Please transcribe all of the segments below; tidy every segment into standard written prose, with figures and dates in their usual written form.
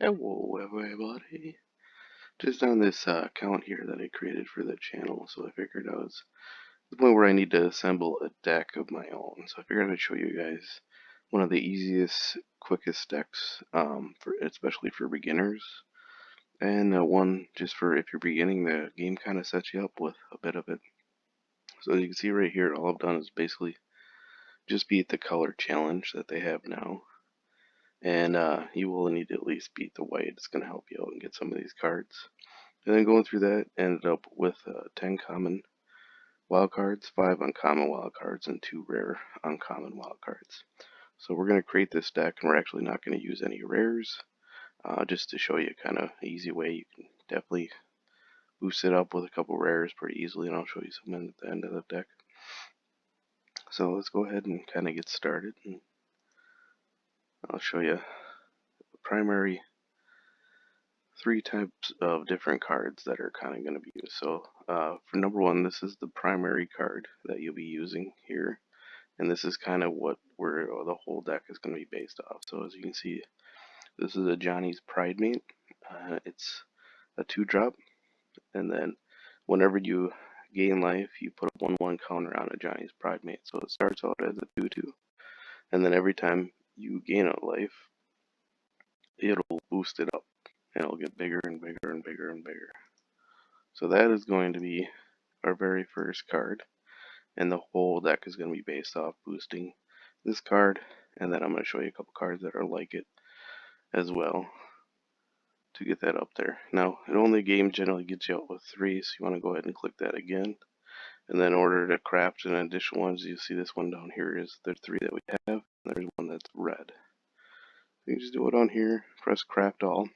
Hello everybody. Just on this account here that I created for the channel, so I figured I was at the point where I need to assemble a deck of my own. So I figured I'd show you guys one of the easiest, quickest decks, for especially for beginners, and one just for if you're beginning. The game kind of sets you up with a bit of it. So you can see right here, all I've done is basically just beat the color challenge that they have now. And you will need to at least beat the white. It's going to help you out and get some of these cards. And then going through that, ended up with 10 common wild cards, 5 uncommon wild cards, and 2 rare uncommon wild cards. So we're going to create this deck, and we're actually not going to use any rares, just to show you kind of an easy way. You can definitely boost it up with a couple rares pretty easily, and I'll show you some at the end of the deck. So let's go ahead and kind of get started, and I'll show you the primary 3 types of different cards that are kind of going to be used. So for number 1, this is the primary card that you'll be using here, and this is kind of where the whole deck is going to be based off. So as you can see, this is a Johnny's Pride Mate. It's a 2-drop, and then whenever you gain life, you put a 1/1 counter on a Johnny's Pride Mate. So it starts out as a 2/2, and then every time you gain a life, it'll boost it up, and it'll get bigger and bigger and bigger and bigger. So that is going to be our very first card, and the whole deck is going to be based off boosting this card, and then I'm going to show you a couple cards that are like it as well to get that up there. Now, it only game generally gets you out with 3, so you want to go ahead and click that again, and then in order to craft an additional ones, you see this one down here is the 3 that we have, and there's one that's red. You just do it on here, press craft all.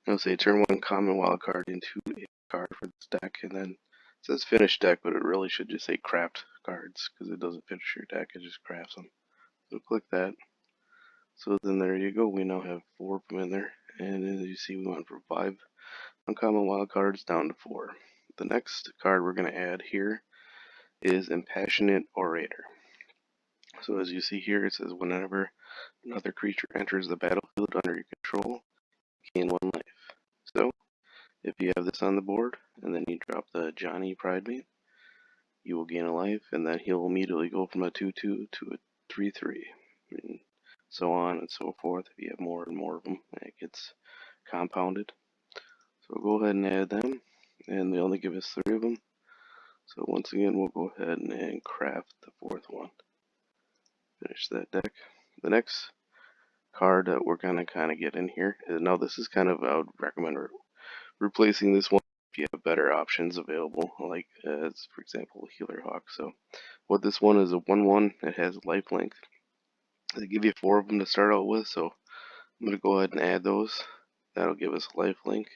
It'll say turn 1 common wild card into a card for this deck, and then it says finish deck, but it really should just say craft cards, because it doesn't finish your deck, it just crafts them. So click that. So then there you go, we now have 4 of them in there, and as you see, we went from 5 uncommon wild cards down to 4. The next card we're going to add here is Impassionate Orator. So as you see here, it says whenever another creature enters the battlefield under your control, gain 1 life. So if you have this on the board, and then you drop the Johnny Pride Mate, you will gain a life, and then he'll immediately go from a 2/2 to a 3/3, and so on and so forth. If you have more and more of them, it gets compounded. So we'll go ahead and add them, and they only give us 3 of them. So once again, we'll go ahead and craft the 4th one. Finish that deck. The next card that we're gonna kind of get in here, now this is kind of, I would recommend replacing this one if you have better options available, like as for example Healer Hawk. So what this one is, a 1/1, it has life length. They give you 4 of them to start out with, so I'm going to go ahead and add those. That'll give us life link,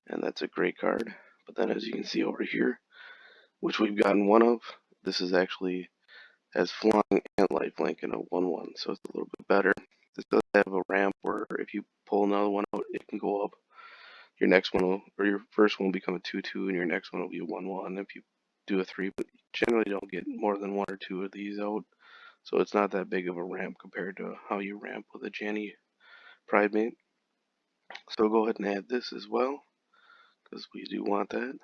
and that's a great card. But then as you can see over here, which we've gotten 1 of, this is actually has flying and life link in a 1/1, so it's a little bit better. This does have a ramp where if you pull another one out, it can go up. Your next one will, or your first one will become a 2/2, and your next one will be a 1/1 if you do a 3, but you generally don't get more than 1 or 2 of these out, so it's not that big of a ramp compared to how you ramp with a Johnny Pride Mate. So go ahead and add this as well, because we do want that.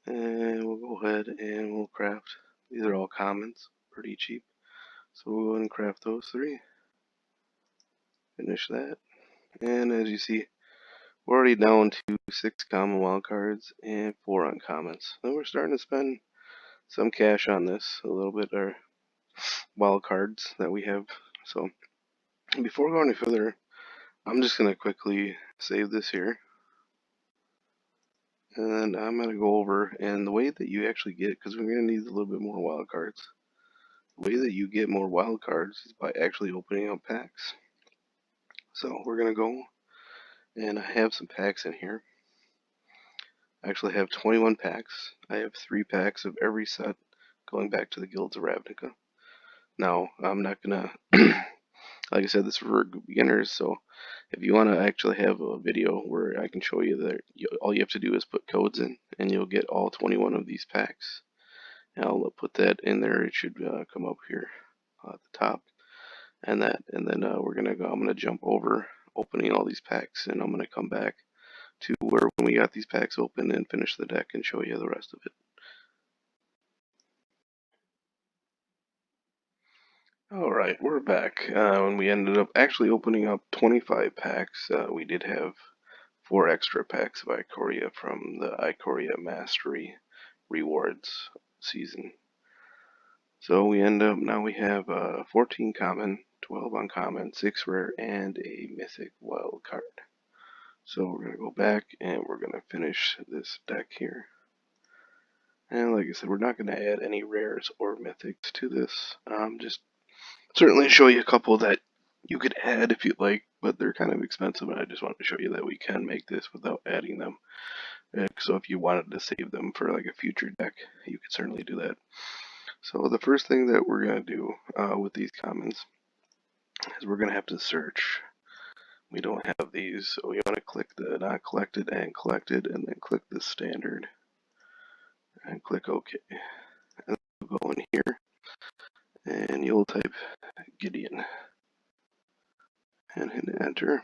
And we'll go ahead and we'll craft, these are all commons, pretty cheap, so we'll go ahead and craft those 3. Finish that, and as you see, we're already down to 6 common wild cards and 4 uncommons. Then we're starting to spend some cash on this, a little bit of wild cards that we have. So before going any further, I'm just going to quickly save this here, and I'm going to go over, and the way that you actually get, because we're going to need a little bit more wild cards, the way that you get more wild cards is by actually opening up packs. So we're going to go, and I have some packs in here. I actually have 21 packs. I have 3 packs of every set going back to the Guilds of Ravnica. Now, I'm not gonna, like I said, this is for beginners, so if you want to actually have a video where I can show you that, all you have to do is put codes in, and you'll get all 21 of these packs. And I'll put that in there. It should come up here at the top. and then we're gonna go. I'm gonna jump over opening all these packs, and I'm gonna come back to where when we got these packs open and finish the deck and show you the rest of it. Alright, we're back. When we ended up actually opening up 25 packs, we did have 4 extra packs of Ikoria from the Ikoria Mastery Rewards season. So we end up, now we have 14 common, 12 uncommon, 6 rare, and a mythic wild card. So we're going to go back and we're going to finish this deck here. And like I said, we're not going to add any rares or mythics to this. Just certainly show you a couple that you could add if you'd like, but they're kind of expensive, and I just wanted to show you that we can make this without adding them. So if you wanted to save them for like a future deck, you could certainly do that. So the first thing that we're going to do with these commons is we're going to have to search. We don't have these, so we want to click the not collected and collected, and then click the standard, and click OK. And we'll go in here, and you'll type Gideon, and hit enter,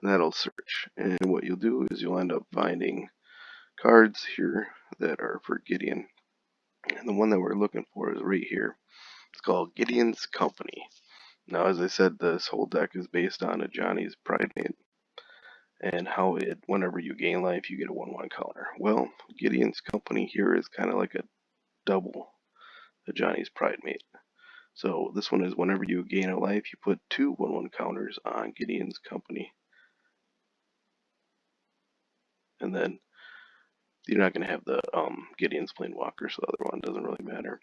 and that'll search. And what you'll do is you'll end up finding cards here that are for Gideon. And the one that we're looking for is right here. It's called Gideon's Company. Now, as I said, this whole deck is based on a Johnny's Pride Mate, and how it, whenever you gain life, you get a 1/1 counter. Well, Gideon's Company here is kind of like a double the Johnny's Pride Mate. So this one is whenever you gain a life, you put 2 1/1 counters on Gideon's Company. And then you're not going to have the Gideon's Planewalker, so the other one doesn't really matter.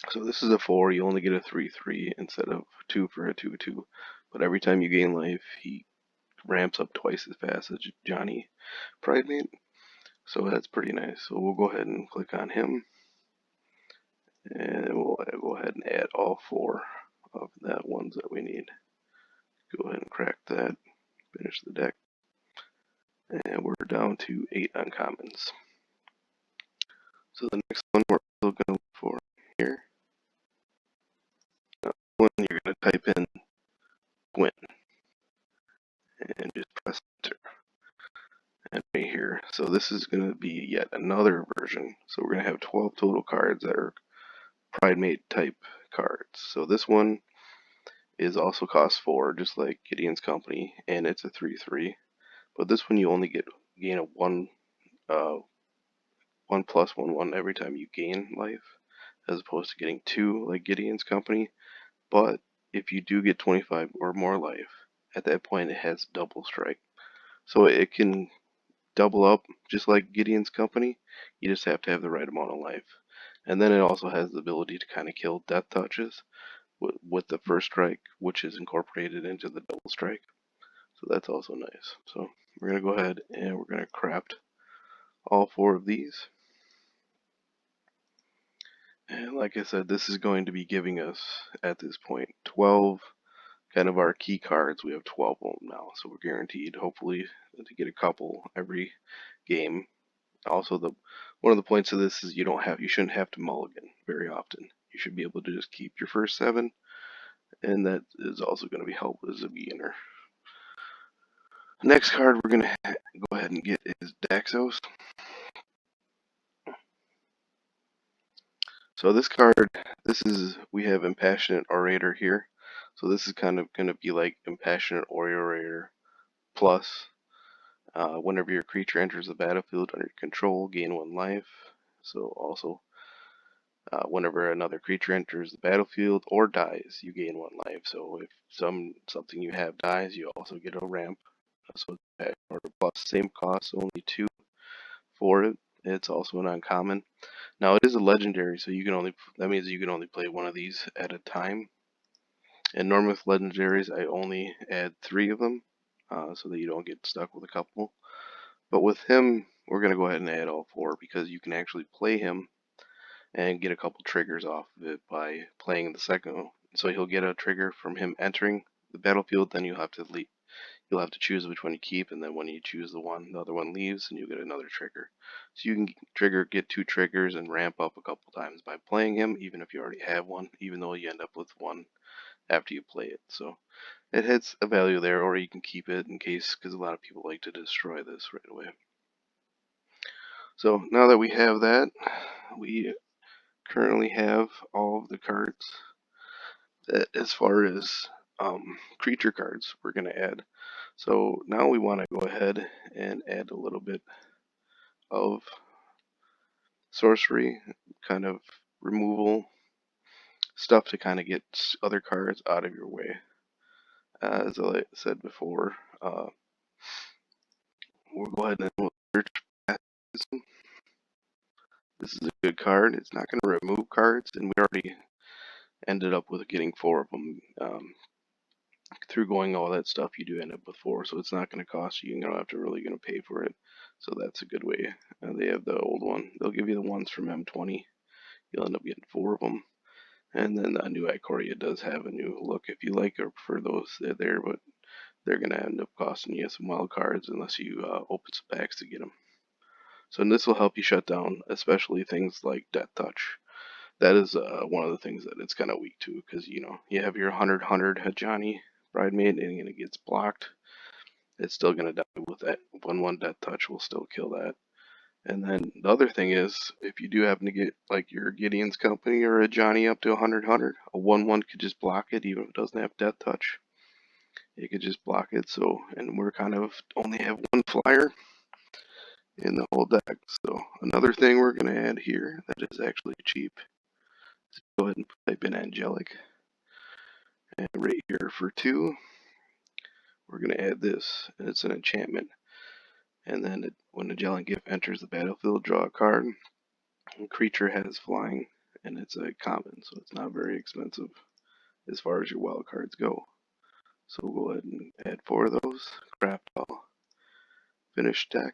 So this is a 4, you only get a 3/3 instead of 2 for a 2/2. But every time you gain life, he ramps up twice as fast as Johnny Pride Mate. So that's pretty nice. So we'll go ahead and click on him. And we'll go ahead and add all 4 of the ones that we need. Go ahead and crack that, finish the deck. And we're down to 8 uncommons. So the next one we're still going to look for here. One you're going to type in Gwyn and just press enter. And right here, so this is going to be yet another version. So we're going to have 12 total cards that are Pride Mate type cards. So this one is also cost 4, just like Gideon's Company, and it's a 3/3. But this one you only gain a 1 1+1/1 every time you gain life, as opposed to getting 2 like Gideon's Company. But if you do get 25 or more life, at that point it has double strike. So it can double up just like Gideon's Company. You just have to have the right amount of life. And then it also has the ability to kind of kill death touches with the first strike, which is incorporated into the double strike. So that's also nice. So we're going to go ahead and we're going to craft all 4 of these. And like I said, this is going to be giving us, at this point, 12 kind of our key cards. We have 12 of them now, so we're guaranteed, hopefully, to get a couple every game. Also, one of the points of this is you shouldn't have to mulligan very often. You should be able to just keep your first 7, and that is also going to be helpful as a beginner. Next card we're going to go ahead and get is Daxos. So this card, we have Impassionate Orator here. So this is kind of going to be like Impassionate Orator plus. Whenever your creature enters the battlefield under your control, gain 1 life. So also, whenever another creature enters the battlefield or dies, you gain 1 life. So if something you have dies, you also get a ramp. So plus same cost, only 2 for it. It's also an uncommon. Now it is a legendary, so that means you can only play 1 of these at a time. And normally with legendaries, I only add 3 of them, so that you don't get stuck with a couple. But with him, we're going to go ahead and add all 4 because you can actually play him and get a couple triggers off of it by playing the second one. So he'll get a trigger from him entering the battlefield, then you'll have to you'll have to choose which one you keep, and then when you choose the one, the other one leaves, and you get another trigger. So you can get 2 triggers and ramp up a couple times by playing him, even if you already have one, even though you end up with one after you play it. So it hits a value there, or you can keep it in case, because a lot of people like to destroy this right away. So now that we have that, we currently have all of the cards that, as far as creature cards, we're going to add. So now we want to go ahead and add a little bit of sorcery, kind of removal stuff to kind of get other cards out of your way. As I said before, we'll go ahead and search Baptism. This is a good card. It's not going to remove cards, and we already ended up with getting 4 of them. Through going all that stuff, you do end up with 4, so it's not going to cost you. You don't have to really going to pay for it. So that's a good way. They have the old one. They'll give you the ones from M20. You'll end up getting 4 of them. And then the new Ikoria does have a new look. If you like or prefer those, they're there, but they're going to end up costing you some wild cards unless you open some packs to get them. So this will help you shut down, especially things like Death Touch. That is one of the things that it's kind of weak to, because you have your 100 Hajani Bridemaid, and it gets blocked. It's still going to die with that 1/1 Death Touch will still kill that. And then the other thing is, if you do happen to get like your Gideon's Company or a Johnny up to 100, a 1/1 could just block it, even if it doesn't have Death Touch. It could just block it. So, and we're kind of only have 1 flyer in the whole deck. So another thing we're going to add here that is actually cheap. So go ahead and type in Angelic. And right here for 2, we're going to add this, and it's an enchantment. And then when Angelic Gift enters the battlefield, draw a card. The creature has flying, and it's a common, so it's not very expensive as far as your wild cards go. So we'll go ahead and add 4 of those, craft all, finish deck,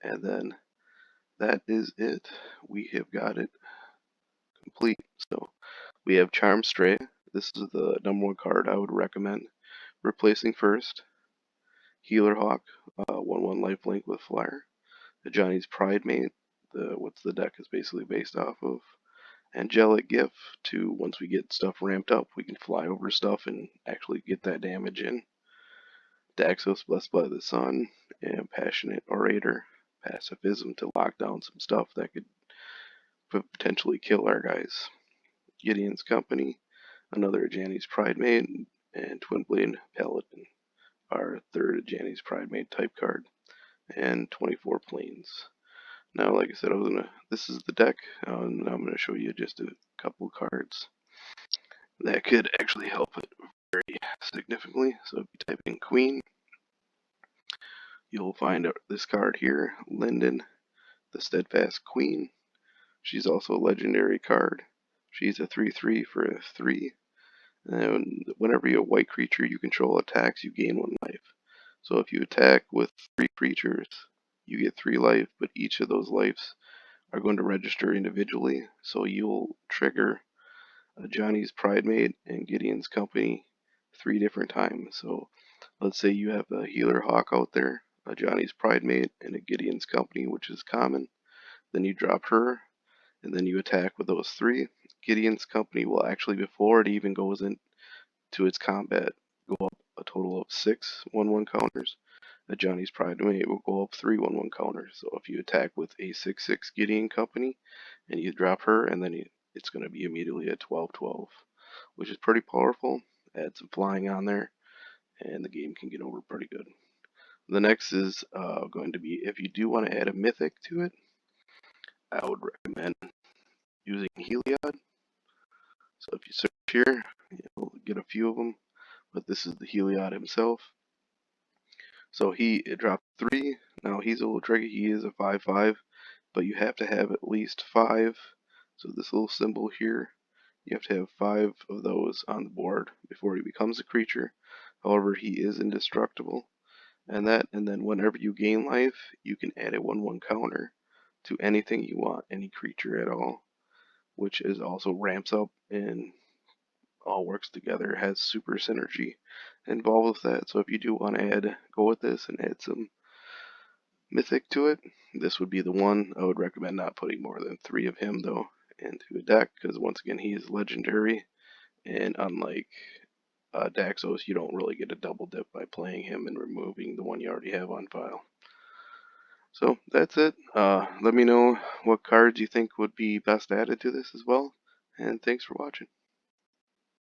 and then that is it. We have got it complete. So we have Charm Stray. This is the #1 card I would recommend replacing first. Healer Hawk, 1/1 lifelink with flyer. The Johnny's Pridemate, what's the deck is basically based off of. Angelic Gift, to once we get stuff ramped up, we can fly over stuff and actually get that damage in. Daxos, Blessed by the Sun, and Passionate Orator, Pacifism to lock down some stuff that could potentially kill our guys. Gideon's Company, another Janny's Pridemate, and Twin Blade Paladin, our 3rd Janny's Pridemate type card, and 24 planes. Now, like I said, this is the deck, and I'm going to show you just a couple cards that could actually help it very significantly. So if you type in Queen, you'll find this card here, Linden, the Steadfast Queen. She's also a legendary card. She's a 3/3 for a 3. And whenever a white creature you control attacks, you gain 1 life. So if you attack with 3 creatures, you get 3 life, but each of those lives are going to register individually. So you'll trigger Johnny's Pridemate and Gideon's Company 3 different times. So let's say you have a Healer Hawk out there, a Johnny's Pridemate, and a Gideon's Company, which is common. Then you drop her, and then you attack with those 3. Gideon's Company will actually, before it even goes into its combat, go up a total of 6 1/1 counters. A Johnny's Pridemate will go up 3 1/1 counters. So if you attack with a 6/6 Gideon Company, and you drop her, and then it's going to be immediately a 12/12, which is pretty powerful. Add some flying on there, and the game can get over pretty good. The next is going to be, if you do want to add a mythic to it, I would recommend using Heliod. So if you search here, you'll get a few of them, but this is the Heliod himself. So he dropped 3. Now he's a little tricky. He is a 5/5, but you have to have at least 5. So this little symbol here, you have to have 5 of those on the board before he becomes a creature. However, he is indestructible. And then whenever you gain life, you can add a 1/1 counter to anything you want, any creature at all, which is also ramps up in all works together, has super synergy involved with that. So if you do want to go with this and add some mythic to it, this would be the one. I would recommend not putting more than 3 of him though into a deck, because once again he is legendary, and unlike Daxos, you don't really get a double dip by playing him and removing the one you already have on file. So that's it. Let me know what cards you think would be best added to this as well, and thanks for watching.